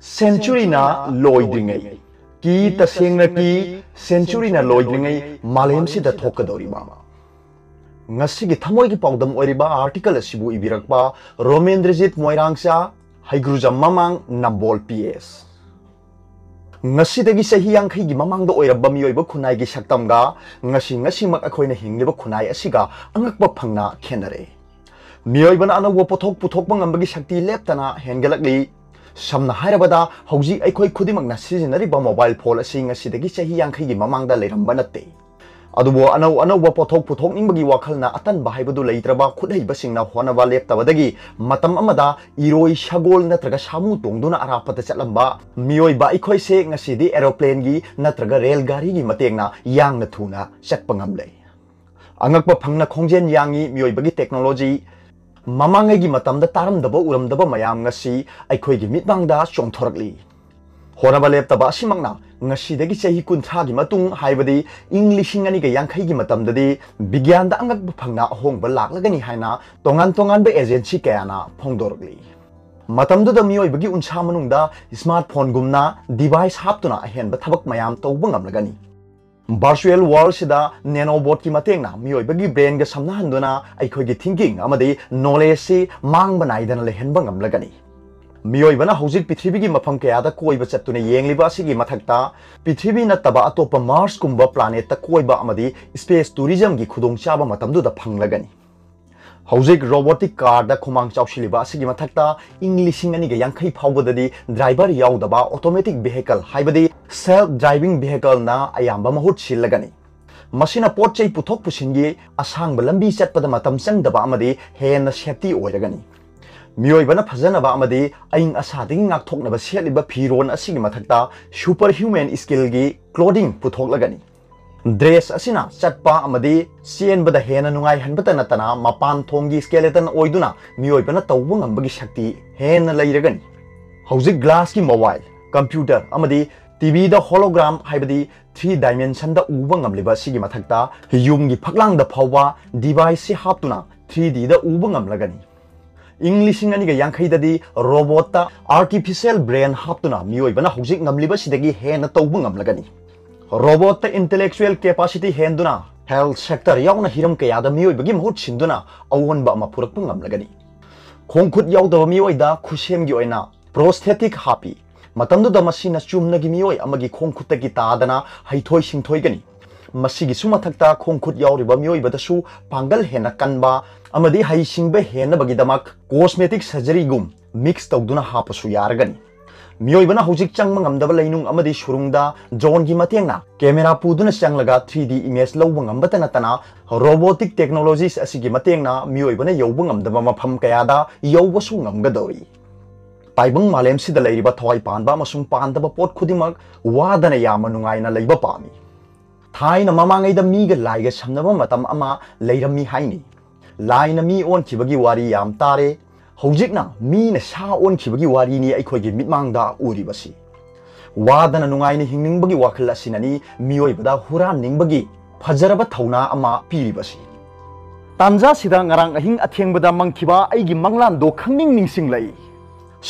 सेंचुरीना लोइद्रिङै की तसेंगना की सेंचुरीना लोइद्रिङै मालेमसिदा थोकदौरिबा ngasi thamoigi paudam oiriba article asibu ibirakpa Romendrajit Moirangsa Haigruja Mamang Nambol PS ngasi dagi sahi yangkhai gi mamang da oiraba mioiba khunai gi saktamga ngasi mak akhoina hingliba khunai asiga angakba phangna khenare mioiba na anawa pothok puthokba ngambagi shakti leptana hengalakli samna hairabada hauji aikhoi khudimak na sizinariba mobile phone asi ngasi dagi sahi yangkhai gi mamang da leiramba natte adubo anau pothok puthok ningbagi wakhalna atan bahaibadu leitraba khudhaiba singna honaba leptabadagi matam amada iroi shagol natraga samu tongduna arapata chatlamba mioi ba ikhoi se ngasidi aeroplane gi natraga rail gari gi matengna yangna thuna chatpa ngamle angakpa phangna khongjen yangi mioi bagi technology mamangai gi matamda taramdaba uramdaba mayam ngasi aikhoi gi mitbangda chongthorakli honaba leptaba asimakna ngasidagi chahi kunthra gi matung haibadi Englishing ani ga yangkhai gi matamdadi bigyan da angak phangna hongba laklagani haina tongan be agency kayana phongdorgli matamdu da mioi bagi unsa manungda smartphone gumna device haptuna ahen ba thabak mayam tawba ngamlagani virtual world sida nanobot ki matengna mioi bagi brain ga samna handuna aikhoi gi thinking amadi knowledge si mang banai dana lehen ba ngamlagani मियोइबना हौजिक Prithvi मफम कयादा कोइबा चत्तुने येंगलिबा सिगी मथक्ता Prithvi नत्तबा Atop Mars कुंबा planet ता कोइबा अमदी space tourism की खुदोंचाबा मतमदुदा फंगलगनी हौजिक robotic car दा खुमांग चाउसिलिबा सिगी मथक्ता इंग्लिशिंग अनिगा यांखै फावबददी ड्राइवर याउदबा ऑटोमेटिक व्हीकल हाइबदी सेल्फ ड्राइविंग व्हीकल ना अयाम्बा महुत सिलगनी मसिना पोटचै पुथोक पुसिनगी असांग लंबी चटपदा मतम चंगदबा अमदी हेन safety ओइरगनी मियोइबना फजनबा अमदी अइंग असादिंग ngakthoknaba setliba phiron asigi mathakta super human skill gi clothing puthoklegani dress asina chatpa amadi sienbada hena nungai hanbata natana mapan thonggi skeleton oiduna miyoibana tawbu ngambagi shakti hena leiragani hojik glass ki mobile computer amadi tv da hologram haibadi 3 dimension da uba ngamliba sigi mathakta yumgi phaklang da phawwa device si haptuna 3d da uba ngamlagani Englishing ani ga yangkhai dadi robot ta artificial brain haptuna miyoibana hojik ngamliba sidagi hena tawbu ngamlagani robot ta intellectual capacity henduna health sector yauna hiram ka yada miyoibagi mahut sinduna awonba ma purakpu ngamlagani khongkhut yaudaba miyoida khusem gi oina prosthetic happy matamdu da masina chumna gi miyoi amagi khongkhut gi tadana haithoi singthoi gani masigi sumathakta khongkhut yauriba miyoibada su pangal hena kanba amadi hai singbe hena bagidamak cosmetic surgery gum mix tawduna hapasu yaragani miyoibana hojik changma ngamdaba leinung amadi surungda drone gi matengna camera puduna changlaga 3D image lawba ngambata natana robotic technologies asigi matengna miyoibana yawba ngamdaba mafam kayada yawba su ngamgadori taibang malem sida leiriba thawai panba masung pandaba pot khudimak wadana yama nungaina leiba pami thaina mamangai da miga laiga samnaba matam ama leirami haini laina mi on khibagi wari yam tare hojikna mi na sa on khibagi wari ni aikhoi gi mitmangda uribasi wadana nungaina hingningbagi wakhal asinani miyoibada huran ningbagi fajaraba thauna ama piribasi tanja sida ngarang ahing athengbada mangkhiba aigi manglan do khangning ningsing lai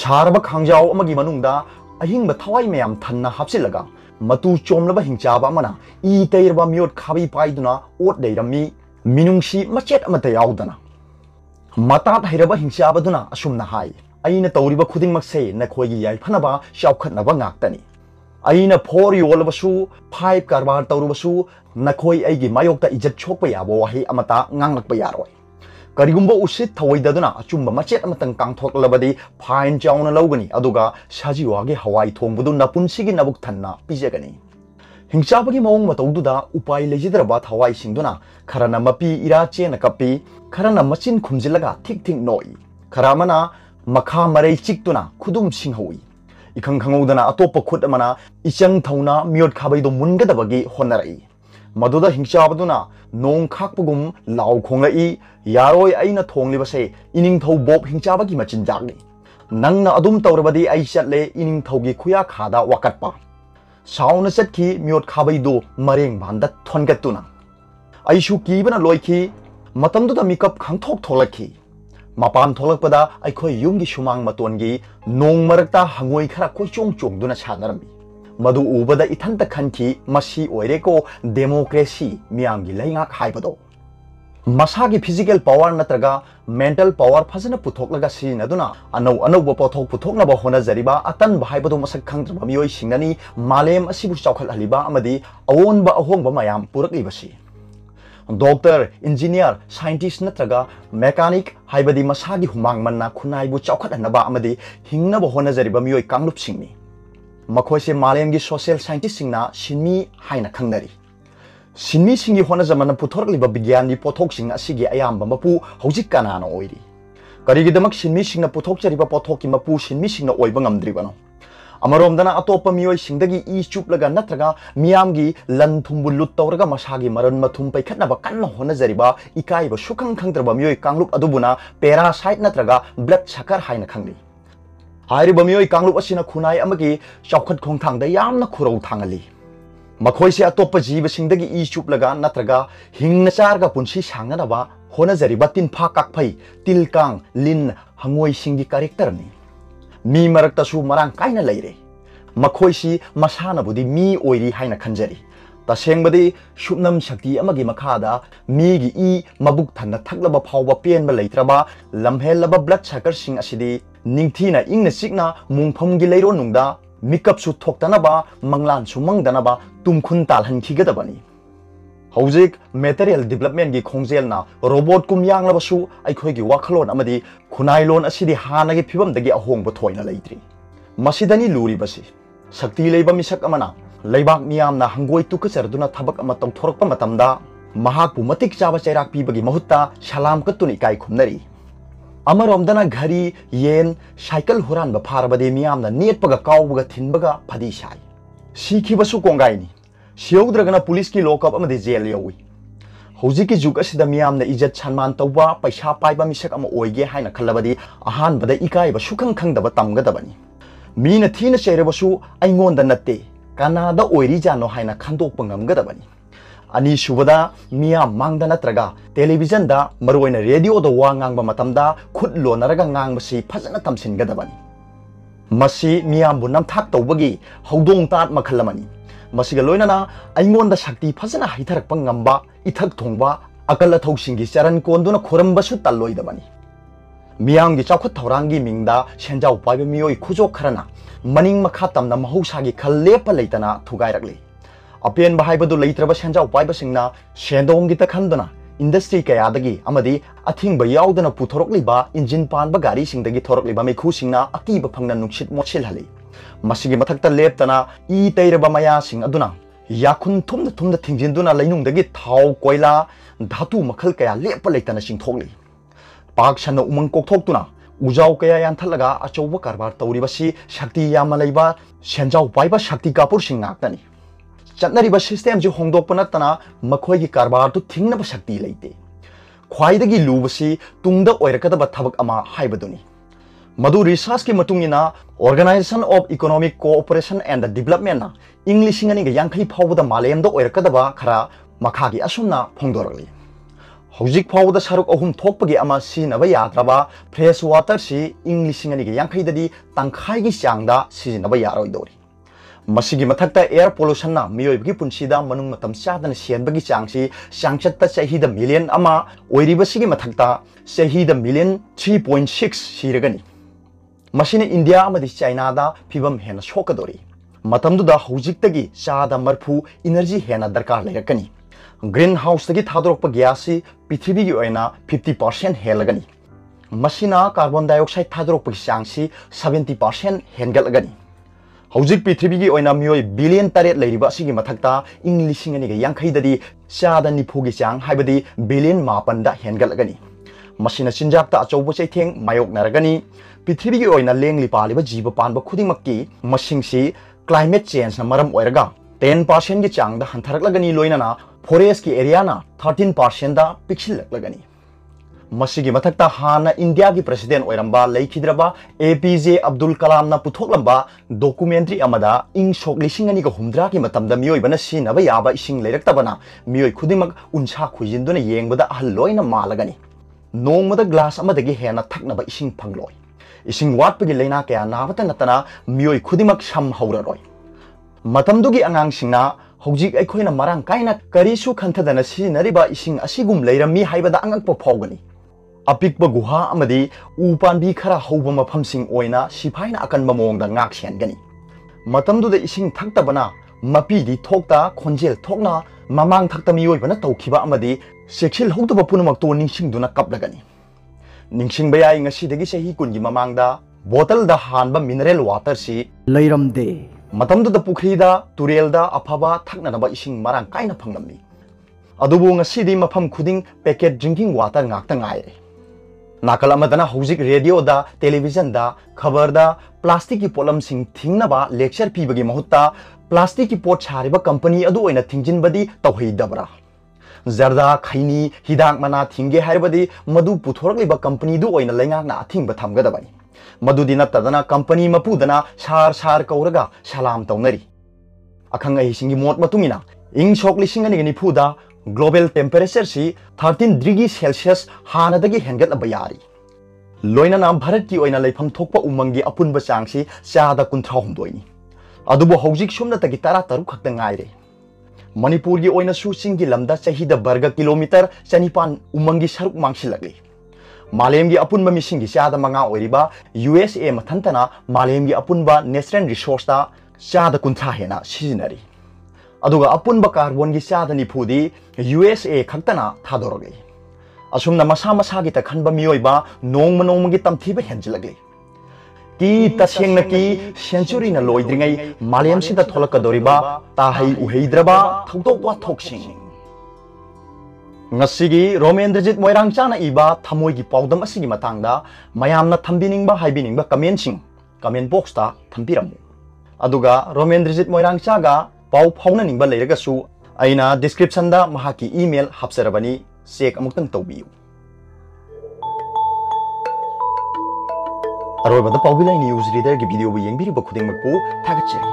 saraba khangjau amagi manungda ahingba thawai mayam thanna hapsilaga matu chomlaba hingchaba amana I teirba miyot khabi paiduna ot deirami minungsi machet amata yaudana matat hairaba hingchabaduna asumna hai aina tawriba khuding makse na khoigi yai phanaba shaukhatnaba ngaktani aina 4 yolabasu 5 karbar tawrubasu na khoi aigi mayokta ijat chokpa yabo wahi amata nganglakpa yaroi karigumba usit thawaidaduna achumba machet amatang kangthoklabadi fine chauna lawgani aduga sajiwagi hawai thongbudu napunsigi nabuk thanna pijagani हिंसाबगी मौंग मतौदुदा उपाय लेजिद्रबा थवाई सिंगदुना खरना मपी इरा chain कपी Kharna मचिन खुमजिलगा thick thick नोई खरामना मखा मरै चिकतुना खुदुम सिंहौई इखंग खंगौदना अतोप खुद अमना इचंग थौना मियोट खाबैदो मुनगदबगी होनरई मदुदा हिंसाबदुना नोंग खाकपगुम लाव खोंगई यारोय अइना थोंगलिबसे inning थौ Bob हिंसाबगी मचिन जागनी नंगना अदुम तौरबदी आई चटले inning थौगी खुया खादा वाकटपा साउन चटकी मियोट खाबैदो मरेंग भांदा थोनगतुना आइसु कीबना लोइखी मतमदुदा मिकअप खंगथोक थोलखी Mapan tholakpada aikhoi yumgi shumang matongi nong marakta hangoi khara koi chong chong duna chanarami. Madu ubada ithanta khanki masi oireko democracy miyamgi laingak haibado. Masagi physical power natraga mental power phajana puthoklaga sinaduna anau pothok puthokna ba hona jariba atan bahaibado masak khangdraba miyoi singnani malem asibu chawkhal haliba amadi awon ba ahong ba mayam purakli basi. Doctor, engineer, scientist natraga mechanic haibadi masagi humang manna khunai bu chawkhat anaba amadi hingna ba hona jariba miyoi kanglup singni. Makhoi se malem gi social scientist singna sinmi haina khangnari. Sinmi singi hona zamana puthorliba bigyan ni pothok sing asigi ayamba mapu hojik kanana oiri. Karigidamak sinmi singna puthok chariba pothoki mapu sinmi singna oiba ngamdribano. Amaromdana atopa miyoi singdagi I chuplaga natraga miyamgi lan thumbu lut tawraga masagi maran mathum paikhatnaba kanna hona jariba ikaiba sukang khangdraba miyoi kanglup adubuna parasite natraga blood sucker haina khangli. Hairiba miyoi kanglup asina khunai amagi chawkhat khongthangda yamna khurau thangali. Makhoi se atopa jiba singdagi I chuplaga natraga hingna charga punsi sangnanaba hona jariba tin pha kakphai tilkang lin hangoi singi character ni. Mi maraktasu marang kaina leire. Makhoi si masana budi mi oiri haina khanjari. Tasengbadi shubnam shakti amagi makhada mi gi I mabuk thanna thaklaba phawba penba leitraba lamhelaba blood sucker sing asidi ningthina ingna sikna mungpham gi leiro nungda mikap su thoktanaba manglan su mangdanaba tumkhun talhan khigadabani. Hojik material development gi khongjelna robot kumyang labasu aikhoi gi wakhalon amadi khunai lon asidi hana gi phibam dagi ahong bo thoina leitri. Masidani luri basi sakti leiba misak amana leibak miyamna hangoi tukacharduna thabak ama tongthorokpa matamda mahakpu matik chaba chairak pibagi mahutta salam katuni kai khumnari. Amaromdana ghari yen cycle huran ba pharabade miyamna netpaga kawbaga thinbaga phadi sai. Sikhibasu kongaini. Siyodragana police ki lockup amadi jail yawi. Hojiki juk asida miyamna ijat sanman tawba paisa paiba misak ama oige haina khalabadi ahan bada ikai ba sukang khangdaba tamgadabani. Mina thina chairebasu aingonda natte kanada oiri jano haina khandokpa ngamgadabani. Ani subada miyam mangda natraga television da maroina radio da wa ngangba matamda khut lonaraga ngangbasi phajana tamsingadabani. Masi miyam bu namthak tawbagi hodong tat makhalamani. Masiga loinana aingonda shakti phajana haitharakpa ngamba ithak thongba akala thausingi charan konduna khorambasu talloidabani. Miyamgi chawkhat thaurangi mingda senjau paiba miyoi khujok kharana maning makha tamna mahausagi khallepa leitana thugairakli. Apen bahaibadu leitraba senjau paiba singna sendongi ta khanduna industry kayadagi amadi athingba yaudana puthorokliba engine panba gari singdagi thorokliba mekhu singna akiba phangna nuksit mochil hali. Masigi mathakta leptana I teiraba maya sing aduna yakhun thumda thingjinduna leinungdagi thau koila dhatu makhal kaya lepa leitana singthokli. Pak sanna umang kokthoktuna ujau kaya yanthalaga achouba karbar tawribasi shakti yama leiba senjau paiba shakti kapur sing ngaknani. Chatnariba system ji hongdokpa nattana makhoi gi karbar tu thingnaba shakti leite. Khwaidagi lubasi tungda oirakadaba thabak ama haibaduni. Madu research ki matungina Organization of Economic Cooperation and Development na English ngani ga yankhai phawda malem da oirakadaba khara makhagi asumna phongdorali. Hojik phawda saruk ahum thokpagi ama sinaba yadraba fresh water si English ngani ga yankhai dadi tangkhai gi changda sinaba yaroidori. Masigi mathakta air pollution na miyoibgi punsida manung matam chadana sienbagi changsi sangchatta chahida million ama oiribasigi mathakta chahida million 3.6 siragani. Masina India amadi China da phibam hena shokadori. Matamduda hojiktagi chada marphu energy hena darkar leirakani. Greenhouse tagi thadorokpa gyasi prithibigi oina 50% helagani. Masina carbon dioxide thadorokpa changsi 70% hengalagani. Hojik prithibigi oina miyoi billion taret leiriba asigi mathakta English ngani ga yankhai chada nipugi chang haibadi billion mapanda hengalagani. Masina sinjakta achouba chaitheng mayok naragani. Prithibigi oina lengli paliba jiba panba khudingmakki masingsi climate change na maram oiraga 10% gi changda hantharaklagani loinana forest ki area na 13% da pixilaklagani. Masigi mathakta hana India ki president oiramba leikidraba APJ Abdul Kalam na puthoklamba documentary amada ing sok lisingani ga humdra ki matamda miyoi bana sinaba yaba ising leiraktabana miyoi khudimak unsa khujinduna yengbada ahal loina malagani. नोंमदा glass अमदगी हेना थकनबा इसिंग फंगलोय इसिंग वाटपगी लेना कया नाबता नतना मियोय खुदिमक सम हौररोय मतमदुगी अंगांगसिंगना हौजिक अखोइना मरांग काइना करिसु खंथदना सिनरिबा इसिंग असिगुम लेरमी हाइबदा अंगकप फावगनी अपिकब गुहा अमदी उपानबी खरा हौबा मफमसिंग ओइना सिफाइना अकनबा मोंगदा ngak सेनगनी मतमदुदा इसिंग थक्तबना मपीदी थोकता खोंजेल थोकना ममांग थक्ता मियोइबना तौखिबा अमदी सेक्सिल हौदबा पुनमक तो निंगसिंगदुना कपलगनी निंगसिंगबा याई ngasi सही कुनगी ममांगदा बोतल दा हानबा मिनरल वाटर सी लैरमदे मतमदुदा पुखरीदा तुरेलदा अफबा थक्ननबा इसिंग मरांग काइना फंगलमनी अदुबु ngasiदी मफम खुदिंग packet drinking water ngakta ngaire नाकल अमदना हौजिक रेडियोदा टेलीविजनदा खबरदा प्लास्टिक की पोलमसिंग थिंगनबा लेक्चर पीबगी महुत्ता प्लास्टिक की पोट छारिबा कंपनी अदु ओइना थिंजिनबदी तौहैदबरा जर्दा खैनी हिदाक मना थिंगे हाइबदी मदु पुथोरकलिबा कंपनी दु ओइना लैंगाकना अथिंगबा थमगदबनी मदुदी नत्तदना कंपनी मपुदना सार सार कौरगा सलाम तौनरी अखंग अहिसिंगी मोट मतुंगिना इंग सोक लिसिंग अनि निफुदा ग्लोबल टेम्परेचर सी 13 डिग्री सेल्सियस हानदगी हेंगतलबा यारी लोइना भारत की ओइना लेफम थोकपा उमंगी अपुनबा चांगसी चादा 38 अदुबो हौजिक सुमनतगी 13 खक्ता ngaire मणिपुर की ओइना सु चिंगी लमदा चहिदा वर्ग किलोमीटर 4 उमंगी सरुक मांगसिलगली मालेमगी अपुनबा मिसिंगी चादा मंगा ओइरिबा यूएसए मथंतना मालेमगी अपुनबा नेचुरल रिसोर्सता चादा 30 हेना सिजिनरी अदुगा अपुनबा कार्बन की चादा निफुदी यूएसए खक्तना थादोरगई असुमना मसा मसा की तखनबा मियोइबा नोंमगी तमथीबा हेंजिलगली की तसेंगना की सेंचुरी न लोइद्रिंगै मालेमसिदा थोलकदोरिबा ताहै उहैद्रबा थौदोक वाथोकसिंग ngasiगी रोमेंद्रजीत मोइरांगचाना इबा थमोइगी पाउदम असिगी मतंगदा मयामना थंबिनिंगबा हाइबिनिंगबा कमेंट बॉक्स ता थंबिरमु अदुगा रोमेंद्रजीत मोइरांगचागा पाउ फाउननिंगबा लेरगसु अइना डिस्क्रिप्शन दा महाकी ईमेल हापसरबनी चेक अमुक्तंग तौबियु अरोबदा पाउबिलाई न्यूज रीडर की वीडियो येंबिरिबा खुदिंगमकपु थागतचरी।